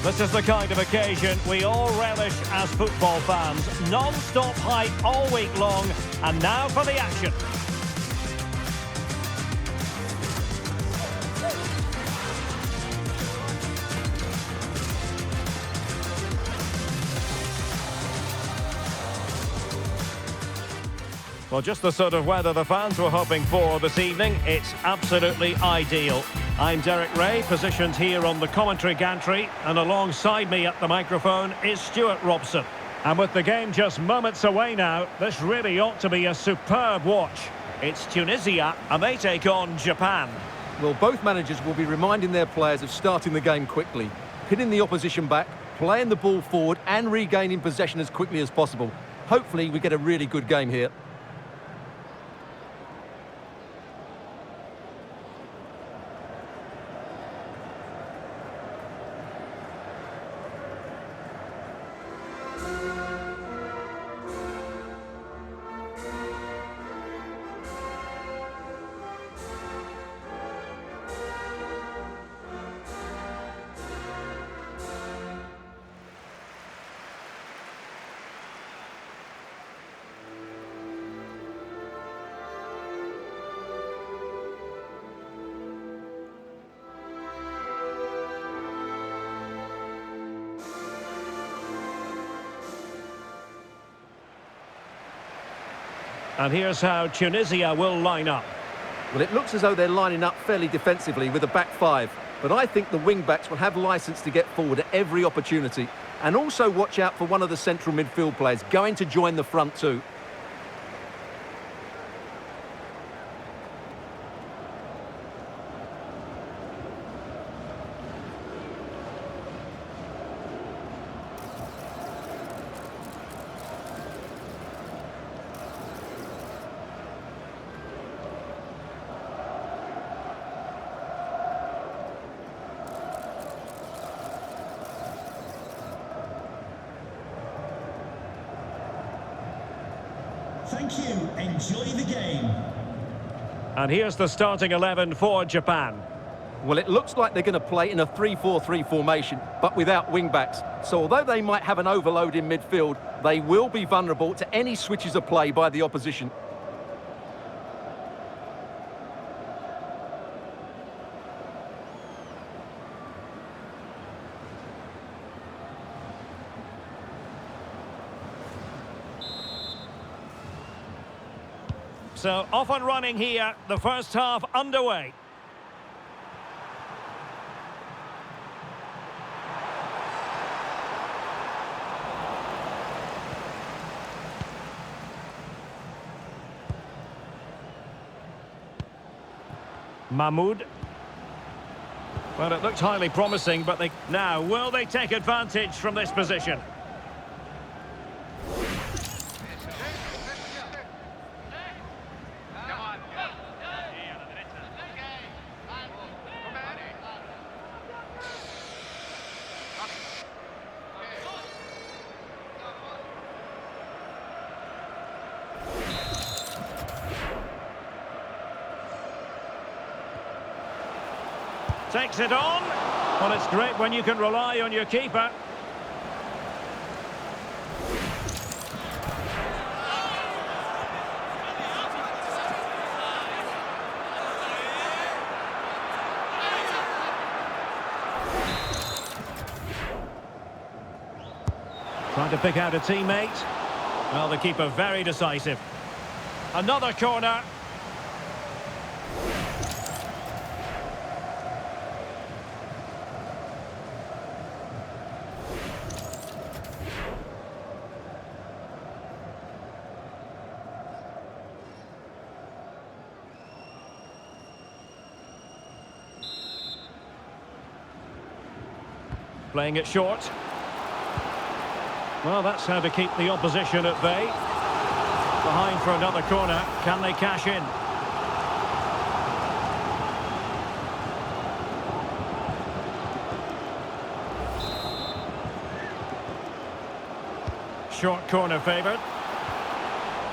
This is the kind of occasion we all relish as football fans. Non-stop hype all week long, and now for the action. Well, just the sort of weather the fans were hoping for this evening. It's absolutely ideal. I'm Derek Ray, positioned here on the commentary gantry, and alongside me at the microphone is Stuart Robson. And with the game just moments away now, this really ought to be a superb watch. It's Tunisia, and they take on Japan. Well, both managers will be reminding their players of starting the game quickly, hitting the opposition back, playing the ball forward and regaining possession as quickly as possible. Hopefully we get a really good game here. And here's how Tunisia will line up. Well, it looks as though they're lining up fairly defensively with a back five, but I think the wing-backs will have licence to get forward at every opportunity. And also watch out for one of the central midfield players going to join the front too. Thank you. Enjoy the game. And here's the starting 11 for Japan. Well, it looks like they're going to play in a 3-4-3 formation, but without wing-backs. So although they might have an overload in midfield, they will be vulnerable to any switches of play by the opposition. So off and running here, the first half underway. Mahmoud. Well, it looked highly promising, but now, will they take advantage from this position? Takes it on. Well, it's great when you can rely on your keeper. Trying to pick out a teammate. Well, the keeper very decisive. Another corner. Playing it short. Well, that's how to keep the opposition at bay. Behind for another corner. Can they cash in? Short corner favoured.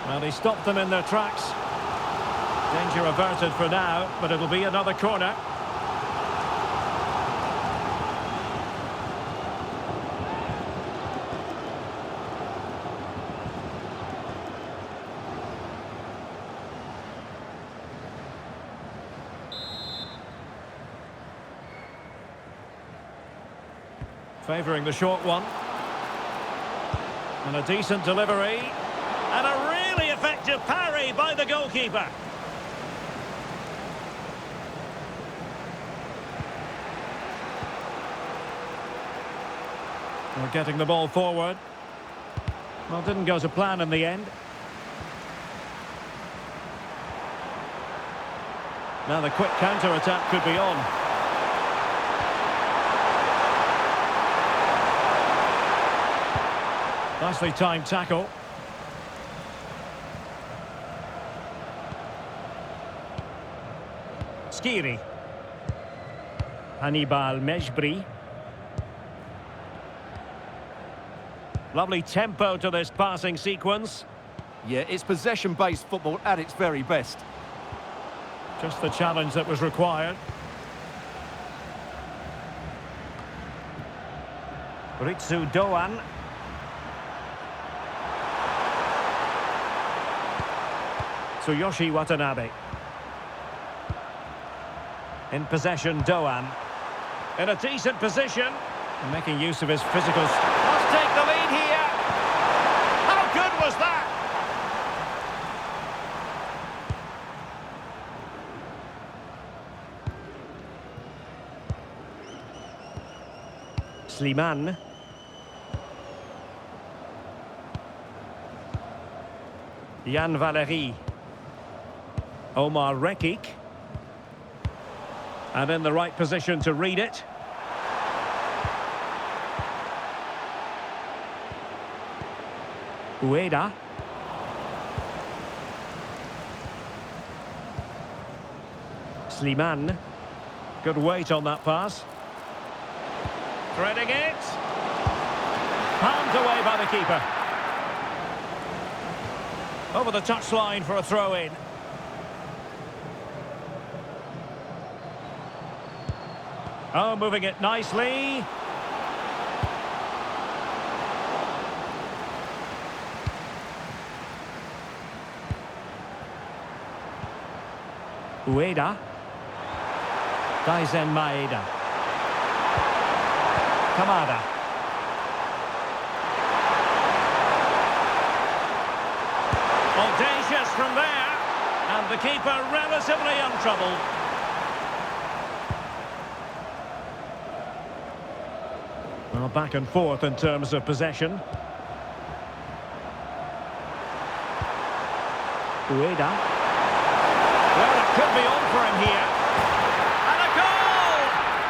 Well, he stopped them in their tracks. Danger averted for now, but it'll be another corner. Favouring the short one. And a decent delivery. And a really effective parry by the goalkeeper. We're getting the ball forward. Well, didn't go to plan in the end. Now the quick counter-attack could be on. Nicely timed tackle. Skiri. Hannibal Mejbri. Lovely tempo to this passing sequence. Yeah, it's possession-based football at its very best. Just the challenge that was required. Ritsu Doan. Tsuyoshi Watanabe. In possession, Doan. In a decent position. And making use of his physical... Must take the lead here. How good was that? Sliman. Jan Valery. Omar Rekik. And in the right position to read it. Ueda. Sliman. Good weight on that pass. Threading it. Palmed away by the keeper. Over the touchline for a throw-in. Oh, moving it nicely. Ueda. Daizen Maeda. Kamada. Audacious from there. And the keeper relatively untroubled. Well, back and forth in terms of possession. Ueda. Well, it could be on for him here. And a goal!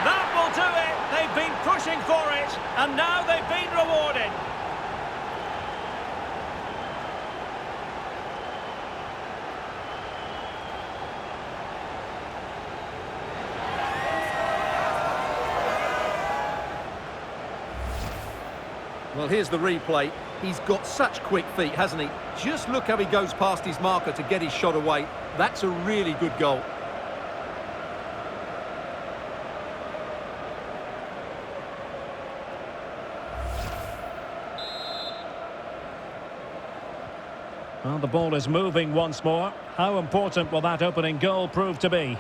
That will do it. They've been pushing for it, and now they've been rewarded. Well, here's the replay. He's got such quick feet, hasn't he? Just look how he goes past his marker to get his shot away. That's a really good goal. Well, the ball is moving once more. How important will that opening goal prove to be?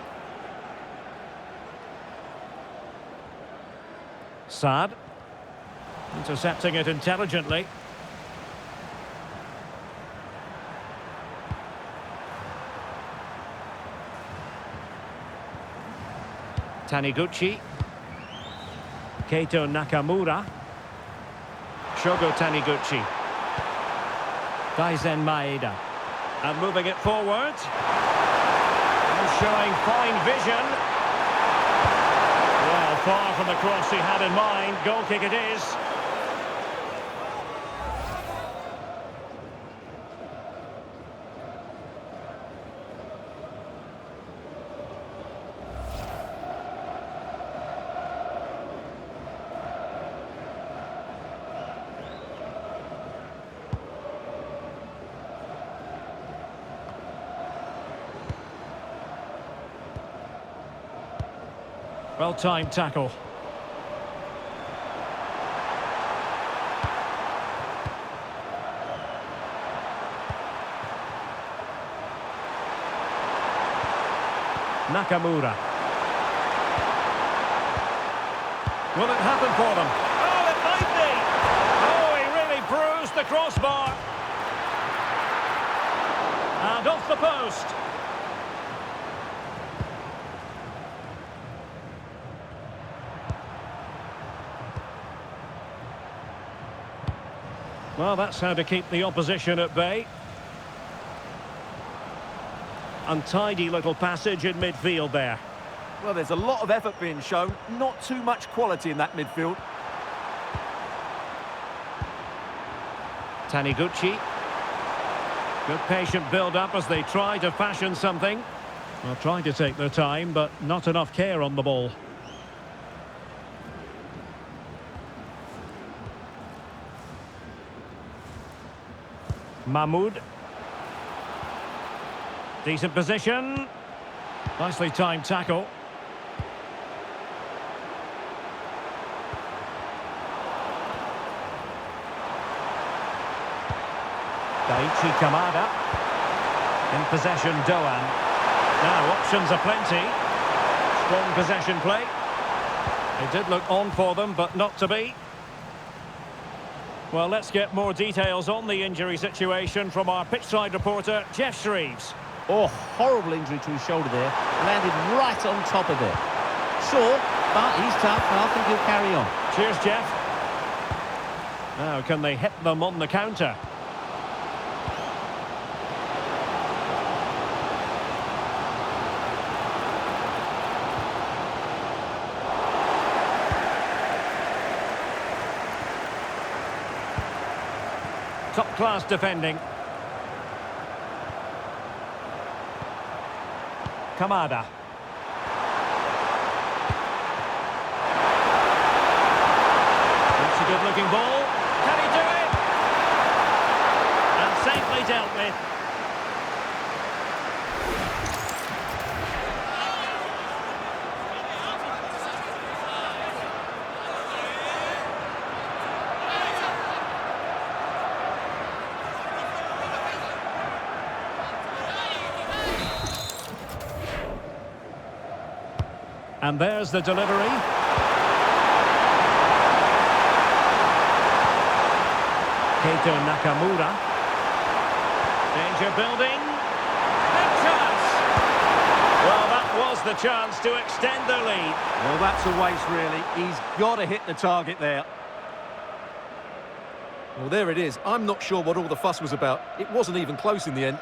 Saad. Intercepting it intelligently. Taniguchi. Keito Nakamura. Shogo Taniguchi. Daizen Maeda. And moving it forward. And showing fine vision. Well, far from the cross he had in mind. Goal kick it is. Well-timed tackle. Nakamura. Will it happen for them? Oh, it the crossbar. And off the post. Well, that's how to keep the opposition at bay. Untidy little passage in midfield there. Well, there's a lot of effort being shown, not too much quality in that midfield. Taniguchi. Good patient build-up as they try to fashion something. Well, trying to take their time, but not enough care on the ball. Mahmoud. Decent position. Nicely timed tackle. Daichi Kamada. In possession, Doan. Now, options are plenty. Strong possession play. It did look on for them, but not to be. Well, let's get more details on the injury situation from our pitchside reporter, Jeff Shreves. Oh, horrible injury to his shoulder there. Landed right on top of it. Sure, but he's tough, and I think he'll carry on. Cheers, Jeff. Now, can they hit them on the counter? Top-class defending. Kamada. It's a good-looking ball. Can he do it? And safely dealt with. And there's the delivery. Keito Nakamura. Danger building. Big chance. Well, that was the chance to extend their lead. Well, that's a waste, really. He's got to hit the target there. Well, there it is. I'm not sure what all the fuss was about. It wasn't even close in the end.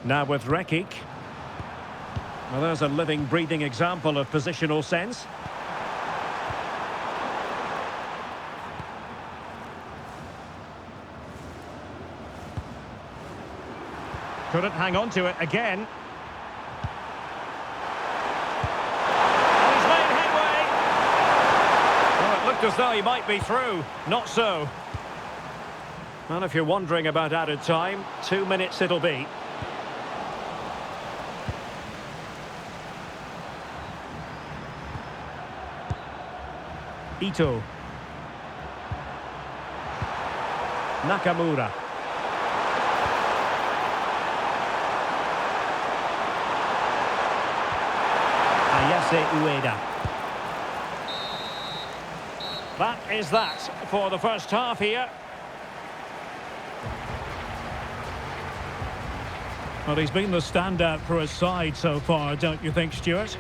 Now with Rekic. Well, there's a living, breathing example of positional sense. Couldn't hang on to it again. And he's made headway. Well, it looked as though he might be through. Not so. Well, if you're wondering about added time, 2 minutes it'll be. Ito. Nakamura. Ayase Ueda. That is that for the first half here. Well, he's been the standout for his side so far, don't you think, Stuart?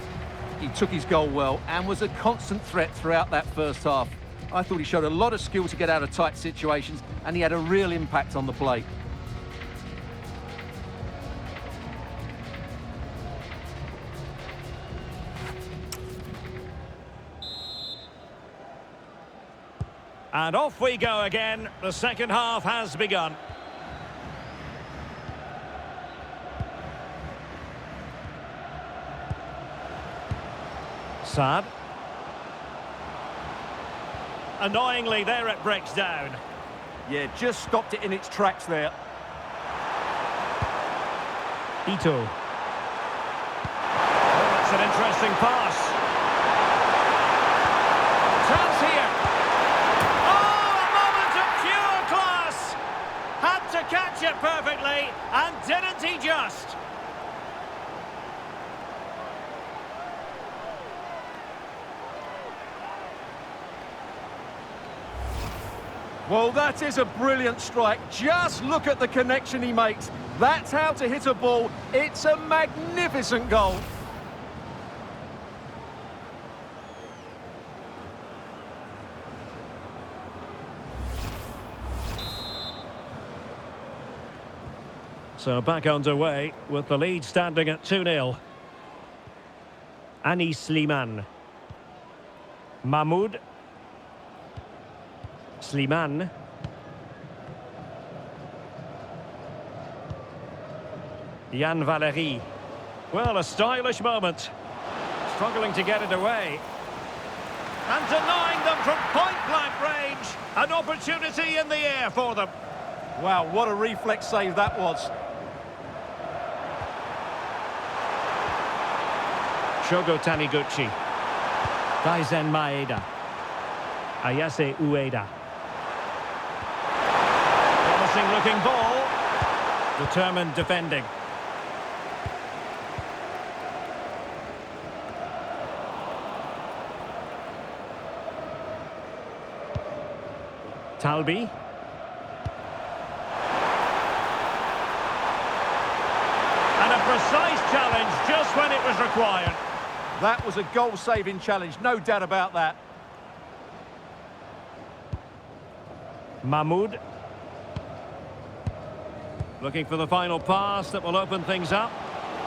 He took his goal well and was a constant threat throughout that first half. I thought he showed a lot of skill to get out of tight situations, and he had a real impact on the play. And off we go again. The second half has begun. Saad. Annoyingly, there it breaks down. Yeah, just stopped it in its tracks there. Ito. Oh, that's an interesting pass. Chance here. Oh, a moment of pure class. And didn't he just? Well, that is a brilliant strike. Just look at the connection he makes. That's how to hit a ball. It's a magnificent goal. So back underway with the lead standing at 2-0. Anis Slimane. Mahmoud. Slimane. Yann Valery. Well, a stylish moment. Struggling to get it away. And denying them from point-blank range. An opportunity in the air for them. Wow, what a reflex save that was. Shogo Taniguchi. Daizen Maeda. Ayase Ueda. Promising looking ball. Determined defending. Talbi. And a precise challenge just when it was required. That was a goal-saving challenge, no doubt about that. Mahmoud. Looking for the final pass that will open things up.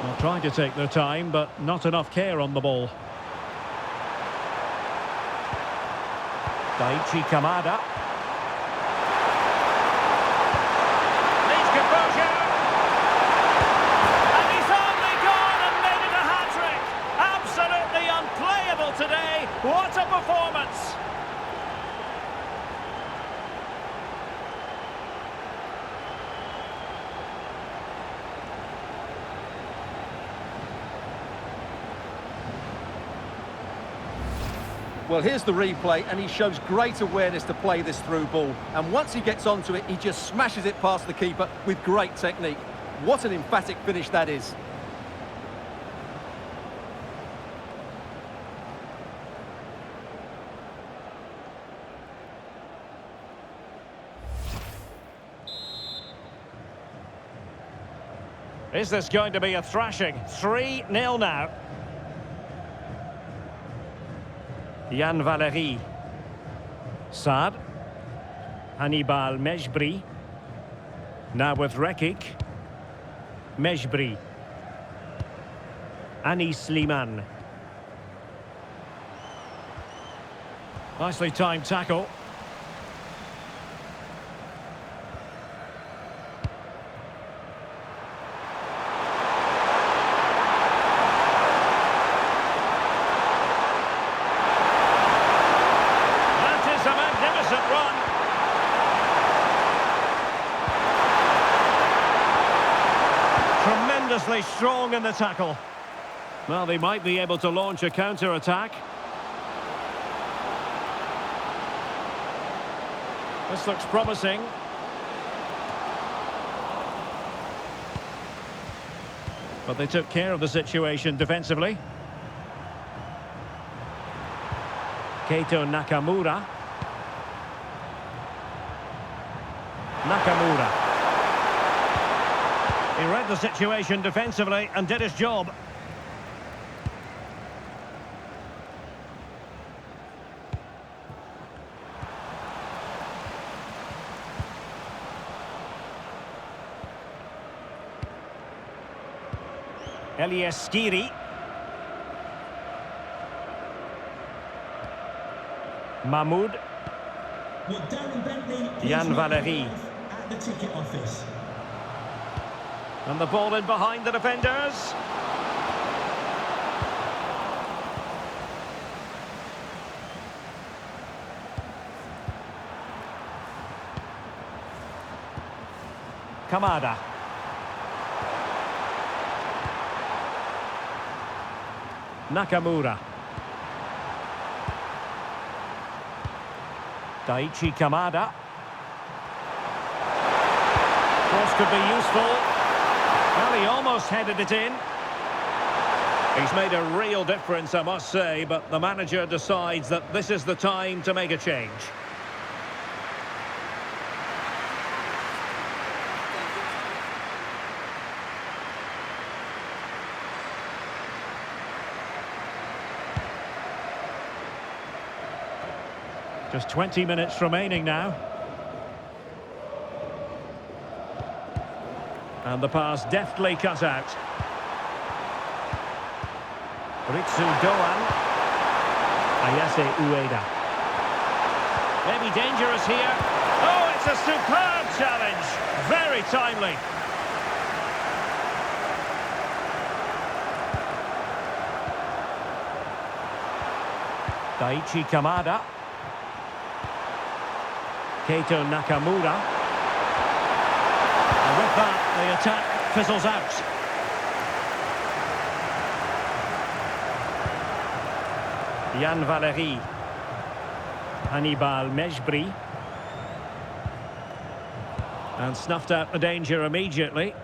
Well, trying to take their time, but not enough care on the ball. Daichi Kamada. Needs composure. And he's only gone and made it a hat-trick. Absolutely unplayable today. What a performance. Well, here's the replay, and he shows great awareness to play this through ball. And once he gets onto it, he just smashes it past the keeper with great technique. What an emphatic finish that is. Is this going to be a thrashing? 3-0 now. Yann Valery. Saad. Hannibal Mejbri. Now with Rekik. Mejbri. Anis Slimane. Nicely timed tackle. Tremendously strong in the tackle. Well, they might be able to launch a counter-attack. This looks promising. But they took care of the situation defensively. Keito Nakamura. Nakamura. He read the situation defensively and did his job. Elias Skiri. Mahmoud. Yann Valery. At the ticket office. And the ball in behind the defenders. Kamada. Nakamura. Daichi Kamada. Cross could be useful. Well, he almost headed it in. He's made a real difference, I must say, but the manager decides that this is the time to make a change. Just 20 minutes remaining now. And the pass deftly cut out. Ritsu Doan. Ayase Ueda. Maybe dangerous here. Oh, it's a superb challenge. Very timely. Daichi Kamada. Keito Nakamura. And with that, the attack fizzles out. Yann Valery. Hannibal Mejbri. And snuffed out the danger immediately.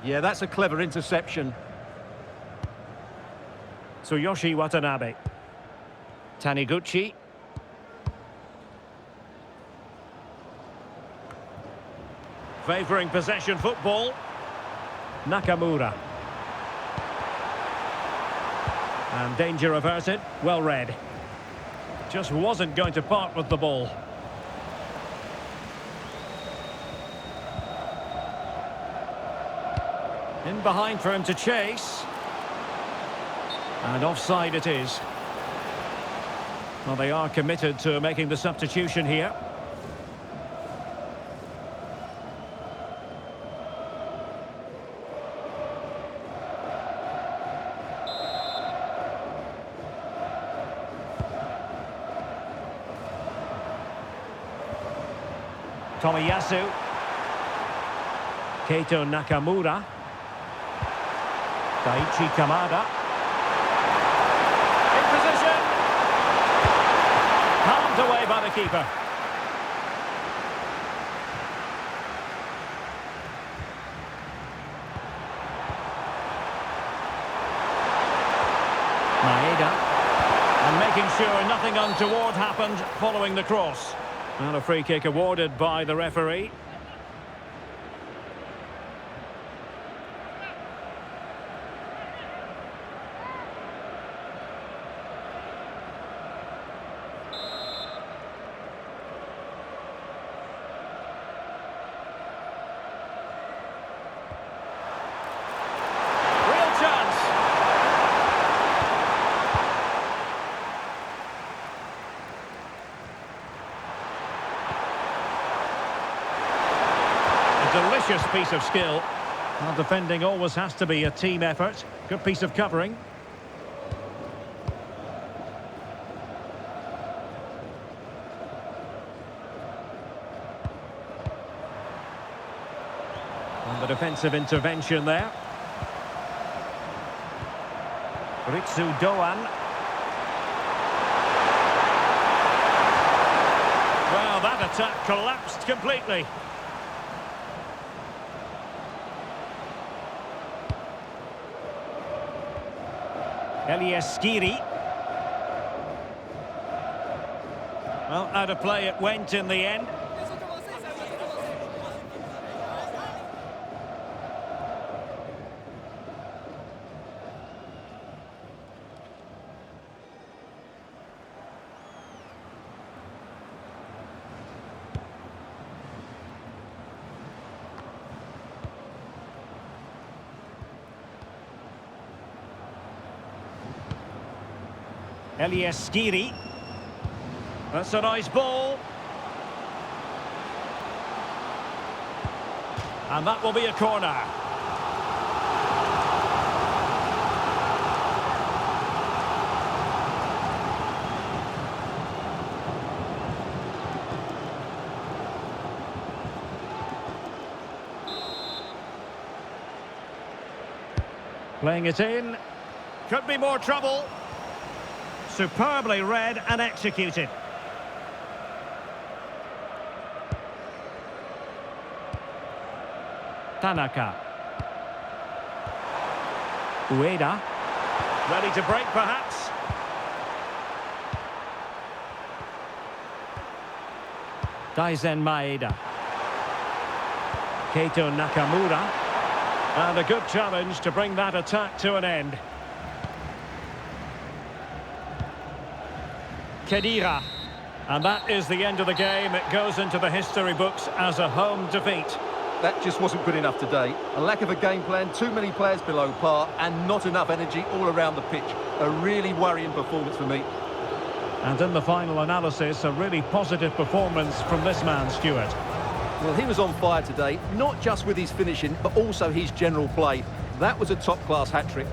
Yeah, that's a clever interception. Tsuyoshi Watanabe. Taniguchi. Favouring possession football. Nakamura. And danger averted. Well read. Just wasn't going to part with the ball. In behind for him to chase. And offside it is. Well, they are committed to making the substitution here. Tomiyasu. Keito Nakamura. Daichi Kamada. In position. Palmed away by the keeper. Maeda. And making sure nothing untoward happened following the cross. And a free kick awarded by the referee. Real chance. Delicious piece of skill. Well, defending always has to be a team effort. Good piece of covering. And the defensive intervention there. Ritsu Doan. Well, that attack collapsed completely. Elieskiri. Well, out of play it went in the end. Elieskiri. That's a nice ball. And that will be a corner. Playing it in. Could be more trouble. Superbly read and executed. Tanaka. Ueda. Ready to break, perhaps. Daizen Maeda. Keito Nakamura. And a good challenge to bring that attack to an end. Khedira. And that is the end of the game. It goes into the history books as a home defeat. That just wasn't good enough today. A lack of a game plan, too many players below par, and not enough energy all around the pitch. A really worrying performance for me. And in the final analysis, a really positive performance from this man, Stuart. Well, he was on fire today, not just with his finishing, but also his general play. That was a top-class hat-trick.